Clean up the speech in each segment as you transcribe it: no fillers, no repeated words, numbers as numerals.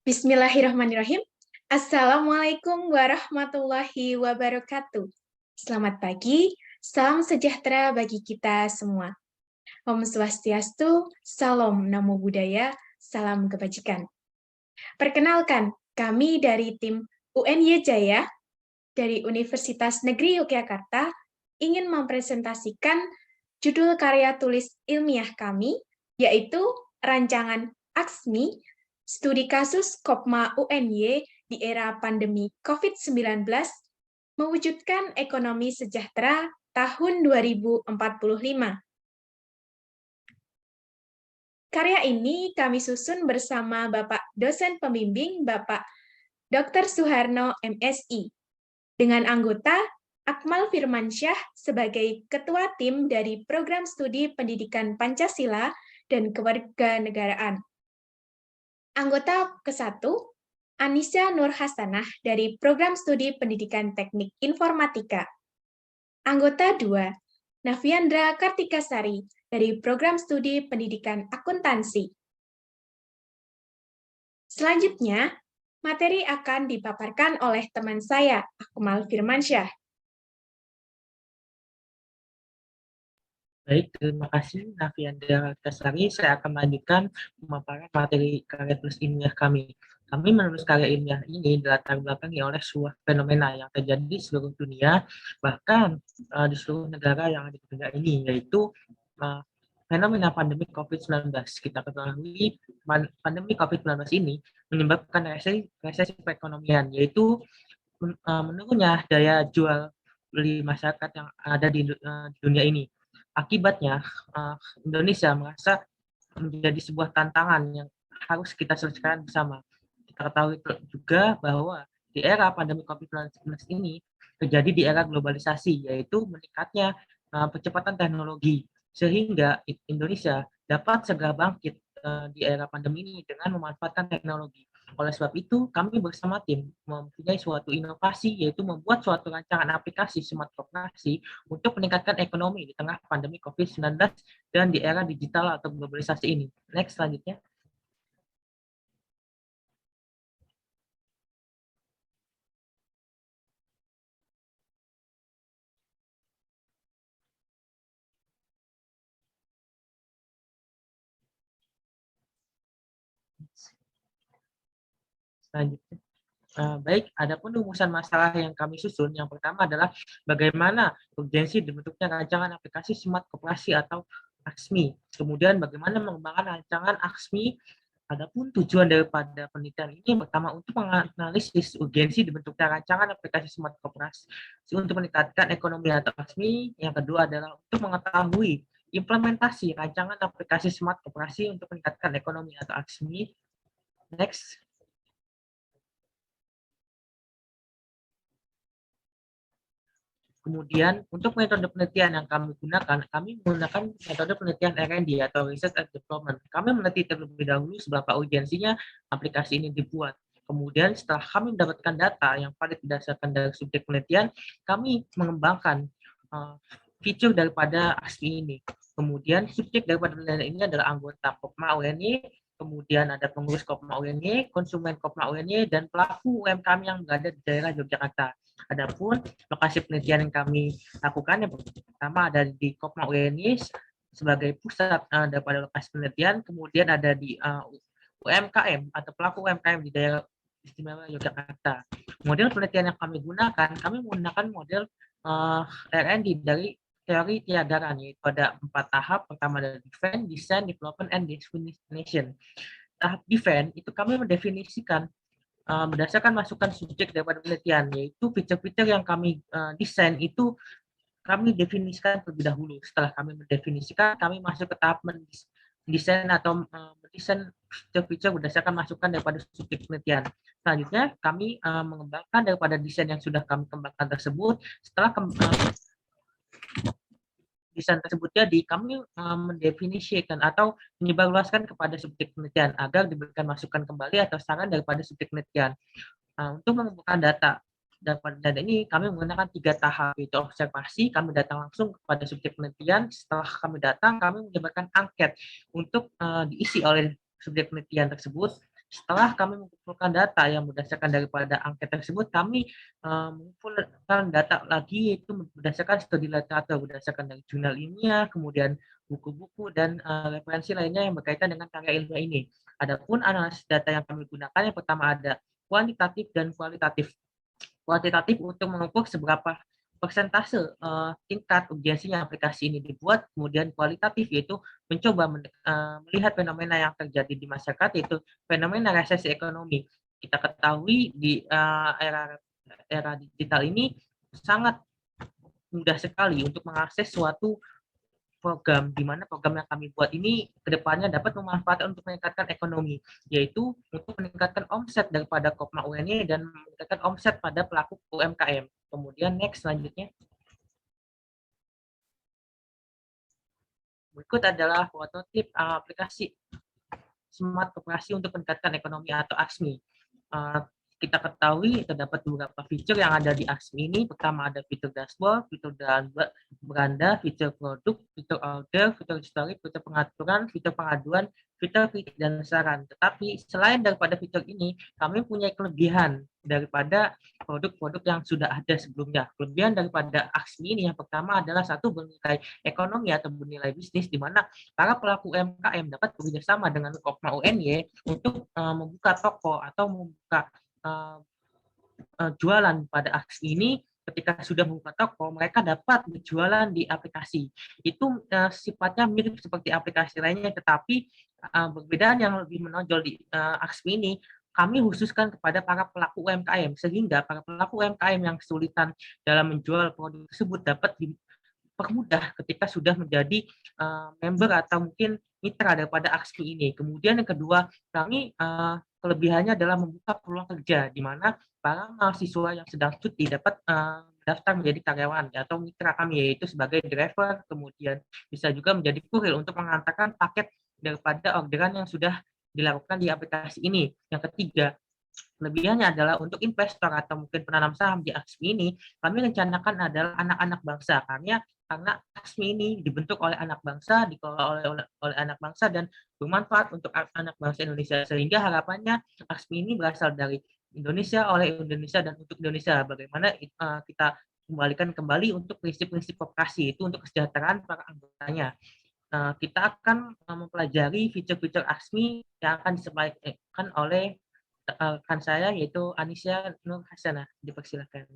Bismillahirrahmanirrahim. Assalamualaikum warahmatullahi wabarakatuh. Selamat pagi, salam sejahtera bagi kita semua. Om Swastiastu, Salam Namo Buddhaya, salam kebajikan. Perkenalkan, kami dari tim UNY Jaya dari Universitas Negeri Yogyakarta ingin mempresentasikan judul karya tulis ilmiah kami, yaitu rancangan AKSMI, studi kasus Kopma UNY di era pandemi COVID-19, mewujudkan ekonomi sejahtera tahun 2045. Karya ini kami susun bersama Bapak dosen pembimbing, Bapak Dr. Suharno, MSI, dengan anggota Akmal Firmansyah sebagai Ketua Tim dari Program Studi Pendidikan Pancasila dan Kewarganegaraan. Anggota ke-1, Anisya Nur Hasanah dari Program Studi Pendidikan Teknik Informatika. Anggota 2, Naviandra Kartikasari dari Program Studi Pendidikan Akuntansi. Selanjutnya, materi akan dipaparkan oleh teman saya, Akmal Firmansyah. Baik, terima kasih Naviandra Kasari. Saya akan melanjutkan pemaparan materi karya tulis ilmiah kami. Kami menulis karya ilmiah ini dilatar belakangi oleh sebuah fenomena yang terjadi di seluruh dunia, bahkan di seluruh negara yang ada di dunia ini, yaitu fenomena pandemi COVID-19. Kita ketahui pandemi COVID-19 ini menyebabkan resesi perekonomian, yaitu menurunnya daya jual beli masyarakat yang ada di dunia ini. Akibatnya, Indonesia merasa menjadi sebuah tantangan yang harus kita selesaikan bersama. Kita ketahui juga bahwa di era pandemi COVID-19 ini terjadi di era globalisasi, yaitu meningkatnya percepatan teknologi, sehingga Indonesia dapat segera bangkit di era pandemi ini dengan memanfaatkan teknologi. Oleh sebab itu, kami bersama tim mempunyai suatu inovasi, yaitu membuat suatu rancangan aplikasi smart koperasi untuk meningkatkan ekonomi di tengah pandemi COVID-19 dan di era digital atau globalisasi ini. Next, selanjutnya. Selanjutnya. Baik, adapun rumusan masalah yang kami susun, yang pertama adalah bagaimana urgensi dibentuknya rancangan aplikasi smart koperasi atau AKSMI. Kemudian bagaimana mengembangkan rancangan AKSMI. Adapun tujuan daripada penelitian ini pertama untuk menganalisis urgensi dibentuknya rancangan aplikasi smart koperasi untuk meningkatkan ekonomi atau AKSMI. Yang kedua adalah untuk mengetahui implementasi rancangan aplikasi smart koperasi untuk meningkatkan ekonomi atau AKSMI. Next. Kemudian untuk metode penelitian yang kami gunakan, kami menggunakan metode penelitian R&D atau Research and Development. Kami meneliti terlebih dahulu seberapa urgensinya aplikasi ini dibuat. Kemudian setelah kami mendapatkan data yang valid berdasarkan dari subjek penelitian, kami mengembangkan fitur daripada ASMI ini. Kemudian subjek daripada penelitian ini adalah anggota Kopma UNY, kemudian ada pengurus Kopma UNY, konsumen Kopma UNY, dan pelaku UMKM yang berada di daerah Yogyakarta. Adapun lokasi penelitian yang kami lakukan yang pertama ada di Kopma UNY sebagai pusat daripada lokasi penelitian, kemudian ada di UMKM atau pelaku UMKM di daerah istimewa Yogyakarta. Model penelitian yang kami gunakan, kami menggunakan model R&D dari teori tiagaran, yaitu ada 4 tahap. Pertama ada define, design, development, and definition. Tahap define itu kami mendefinisikan berdasarkan masukan subjek daripada penelitian, yaitu fitur-fitur yang kami desain itu kami definisikan terlebih dahulu. Setelah kami mendefinisikan, kami masuk ke tahap mendesain atau mendesain fitur-fitur berdasarkan masukan daripada subjek penelitian. Selanjutnya, kami mengembangkan daripada desain yang sudah kami kembangkan tersebut. Setelah desain tersebut jadi, kami mendefinisikan atau menyebarluaskan kepada subjek penelitian agar diberikan masukan kembali atau saran daripada subjek penelitian. Untuk mengumpulkan data data ini kami menggunakan 3 tahap, yaitu observasi, kami datang langsung kepada subjek penelitian. Setelah kami datang, kami menyebarkan angket untuk diisi oleh subjek penelitian tersebut. Setelah kami mengumpulkan data yang berdasarkan daripada angket tersebut, kami mengumpulkan data lagi yaitu berdasarkan studi literatur, berdasarkan dari jurnal ilmiah, kemudian buku-buku dan referensi lainnya yang berkaitan dengan karya ilmiah ini. Adapun analisis data yang kami gunakan yang pertama ada kuantitatif dan kualitatif. Kuantitatif untuk mengukur seberapa persentase tingkat urgensinya aplikasi ini dibuat, kemudian kualitatif yaitu mencoba melihat fenomena yang terjadi di masyarakat, yaitu fenomena resesi ekonomi. Kita ketahui di era digital ini sangat mudah sekali untuk mengakses suatu program, di mana program yang kami buat ini kedepannya dapat memanfaatkan untuk meningkatkan ekonomi, yaitu untuk meningkatkan omset daripada Kopma UNY dan meningkatkan omset pada pelaku UMKM. Kemudian next selanjutnya. Berikut adalah prototip aplikasi Smart Koperasi untuk meningkatkan ekonomi atau ASMI. Kita ketahui terdapat beberapa fitur yang ada di ASMI ini. Pertama ada fitur dashboard, fitur beranda, fitur produk, fitur order, fitur historik, fitur pengaturan, fitur pengaduan, fitur kritik dan saran. Tetapi selain daripada fitur ini, kami punya kelebihan daripada produk-produk yang sudah ada sebelumnya. Kelebihan daripada ASMI ini yang pertama adalah satu, bernilai ekonomi atau bernilai bisnis, di mana para pelaku UMKM dapat bekerjasama dengan Kopma UNY untuk membuka toko atau membuka jualan pada aksi ini. Ketika sudah membuka toko, mereka dapat berjualan di aplikasi. Itu sifatnya mirip seperti aplikasi lainnya, tetapi perbedaan yang lebih menonjol di aksi ini, kami khususkan kepada para pelaku UMKM, sehingga para pelaku UMKM yang kesulitan dalam menjual produk tersebut dapat dipermudah ketika sudah menjadi member atau mungkin mitra daripada aksi ini. Kemudian yang kedua, kami kelebihannya adalah membuka peluang kerja, di mana para mahasiswa yang sedang cuti dapat daftar menjadi karyawan atau mitra kami, yaitu sebagai driver, kemudian bisa juga menjadi kurir untuk mengantarkan paket daripada orderan yang sudah dilakukan di aplikasi ini. Yang ketiga, kelebihannya adalah untuk investor atau mungkin penanam saham di AXMI ini, kami rencanakan adalah anak-anak bangsa, karena AXMI ini dibentuk oleh anak bangsa, dikelola oleh anak bangsa, dan bermanfaat untuk anak bangsa Indonesia, sehingga harapannya AXMI ini berasal dari Indonesia, oleh Indonesia, dan untuk Indonesia. Bagaimana kita kembalikan kembali untuk prinsip-prinsip koperasi itu untuk kesejahteraan para anggotanya. Kita akan mempelajari fitur-fitur AXMI yang akan disampaikan oleh rekan saya, yaitu Anisya Nur Hasanah. Dipersilakan.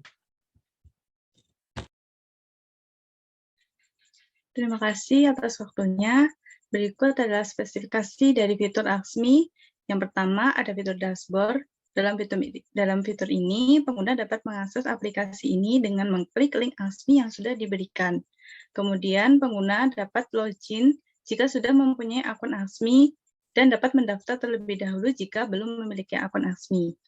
Terima kasih atas waktunya. Berikut adalah spesifikasi dari fitur AXMI. Yang pertama ada fitur dashboard. Dalam fitur ini, pengguna dapat mengakses aplikasi ini dengan mengklik link AXMI yang sudah diberikan. Kemudian, pengguna dapat login jika sudah mempunyai akun AXMI dan dapat mendaftar terlebih dahulu jika belum memiliki akun AXMI.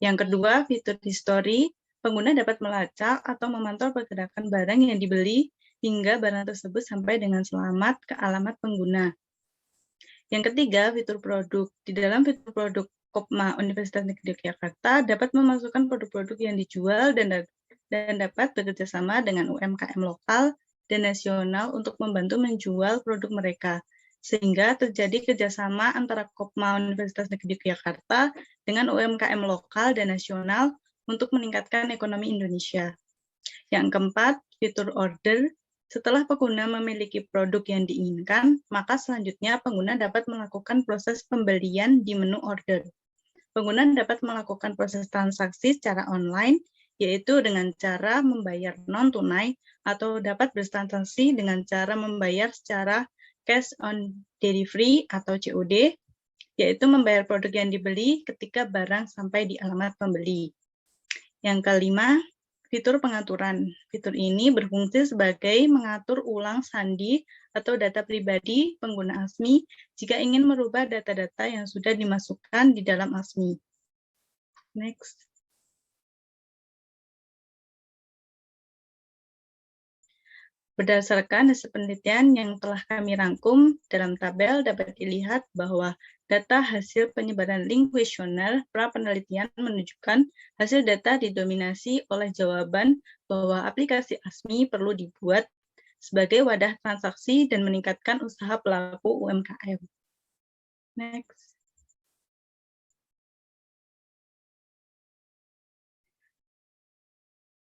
Yang kedua, fitur history. Pengguna dapat melacak atau memantau pergerakan barang yang dibeli hingga barang tersebut sampai dengan selamat ke alamat pengguna. Yang ketiga, fitur produk. Di dalam fitur produk Kopma Universitas Negeri Yogyakarta dapat memasukkan produk-produk yang dijual dan dapat bekerjasama dengan UMKM lokal dan nasional untuk membantu menjual produk mereka, sehingga terjadi kerjasama antara Kopma Universitas Negeri Yogyakarta dengan UMKM lokal dan nasional untuk meningkatkan ekonomi Indonesia. Yang keempat, fitur order. Setelah pengguna memiliki produk yang diinginkan, maka selanjutnya pengguna dapat melakukan proses pembelian di menu order. Pengguna dapat melakukan proses transaksi secara online, yaitu dengan cara membayar non-tunai atau dapat bertransaksi dengan cara membayar secara cash on delivery atau COD, yaitu membayar produk yang dibeli ketika barang sampai di alamat pembeli. Yang kelima, fitur pengaturan. Fitur ini berfungsi sebagai mengatur ulang sandi atau data pribadi pengguna AXMI jika ingin merubah data-data yang sudah dimasukkan di dalam AXMI. Next. Berdasarkan hasil penelitian yang telah kami rangkum, dalam tabel dapat dilihat bahwa data hasil penyebaran link kuesioner pra-penelitian menunjukkan hasil data didominasi oleh jawaban bahwa aplikasi AXMI perlu dibuat sebagai wadah transaksi dan meningkatkan usaha pelaku UMKM. Next.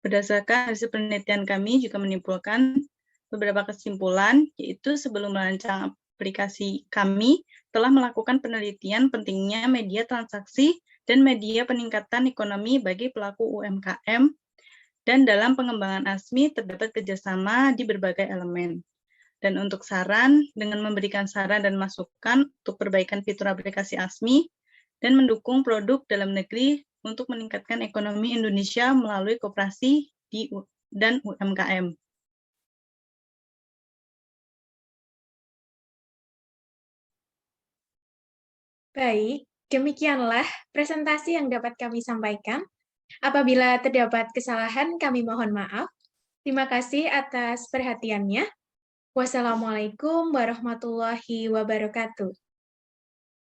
Berdasarkan hasil penelitian kami juga menimbulkan beberapa kesimpulan, yaitu sebelum merancang aplikasi kami telah melakukan penelitian pentingnya media transaksi dan media peningkatan ekonomi bagi pelaku UMKM, dan dalam pengembangan ASMI terdapat kerjasama di berbagai elemen. Dan untuk saran, dengan memberikan saran dan masukan untuk perbaikan fitur aplikasi ASMI dan mendukung produk dalam negeri untuk meningkatkan ekonomi Indonesia melalui koperasi dan UMKM. Baik, demikianlah presentasi yang dapat kami sampaikan. Apabila terdapat kesalahan, kami mohon maaf. Terima kasih atas perhatiannya. Wassalamualaikum warahmatullahi wabarakatuh.